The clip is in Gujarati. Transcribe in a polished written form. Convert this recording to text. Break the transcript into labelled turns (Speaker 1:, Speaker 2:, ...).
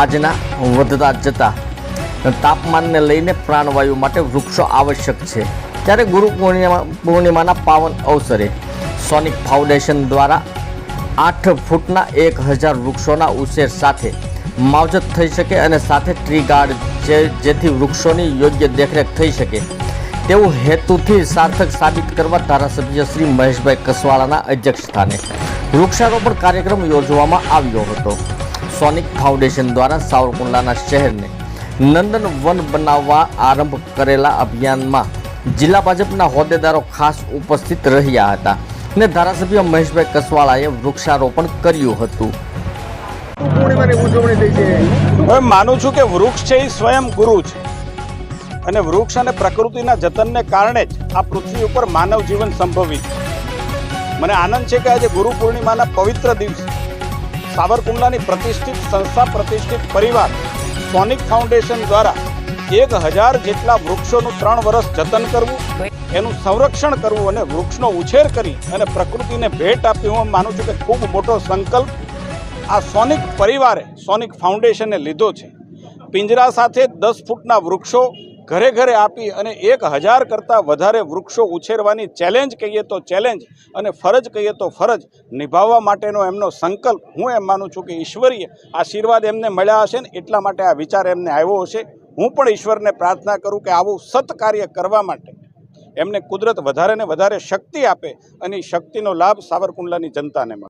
Speaker 1: આજના વધતા જતા તાપમાનને લઈને પ્રાણવાયુ માટે વૃક્ષો આવશ્યક છે। ત્યારે ગુરુ પૂર્ણિમાના પાવન અવસરે સોનિક ફાઉન્ડેશન દ્વારા 8 ફૂટના 1000 વૃક્ષોના ઉછેર સાથે માવજત થઈ શકે અને સાથે ટ્રી ગાર્ડ જેથી વૃક્ષોની યોગ્ય દેખરેખ થઈ શકે તેવું હેતુથી સાર્થક સાબિત કરવા ધારાસભ્ય શ્રી મહેશભાઈ કસવાળાના અધ્યક્ષસ્થાને વૃક્ષારોપણ કાર્યક્રમ યોજવામાં આવ્યો હતો। સોનિક ફાઉન્ડેશન દ્વારા સાવરકુંડલાના શહેરને નંદન વન બનાવવા આરંભ કરેલા અભિયાનમાં જિલ્લા ભાજપના હોદ્દેદારો ખાસ ઉપસ્થિત રહ્યા હતા અને ધારાસભ્ય મહેશભાઈ કસવાળાએ વૃક્ષારોપણ કર્યું હતું।
Speaker 2: હવે માનું છું કે વૃક્ષ છે એ સ્વયં ગુરુ છે અને વૃક્ષ અને પ્રકૃતિના જતનને કારણે જ આ પૃથ્વી ઉપર માનવ જીવન સંભવિત છે। મને આનંદ છે કે આજે ગુરુ પૂર્ણિમાના પવિત્ર દિવસે સાવરકુંડલાની પ્રતિષ્ઠિત સંસ્થા પ્રતિષ્ઠિત પરિવાર સોનિક ફાઉન્ડેશન દ્વારા 1000 જેટલા વૃક્ષોનું 3 વર્ષ જતન કરવું, એનું સંરક્ષણ કરવું અને વૃક્ષનો ઉછેર કરી અને પ્રકૃતિને ભેટ આપવી, હું માનું છું કે ખૂબ મોટો સંકલ્પ આ સોનિક પરિવારે સોનિક ફાઉન્ડેશને લીધો છે। પિંજરા સાથે 10 ફૂટના વૃક્ષો ઘરે ઘરે આપી અને 1000 કરતાં વધારે વૃક્ષો ઉછેરવાની ચેલેન્જ કહીએ તો ચેલેન્જ અને ફરજ કહીએ તો ફરજ નિભાવવા માટેનો એમનો સંકલ્પ, હું એમ માનું છું કે ઈશ્વરીય આશીર્વાદ એમને મળ્યા હશે ને એટલા માટે આ વિચાર એમને આવ્યો હશે। હું પણ ઈશ્વરને પ્રાર્થના કરું કે આવું સત્કાર્ય કરવા માટે એમને કુદરત વધારે ને વધારે શક્તિ આપે અને એ શક્તિનો લાભ સાવરકુંડલાની જનતાને મળે।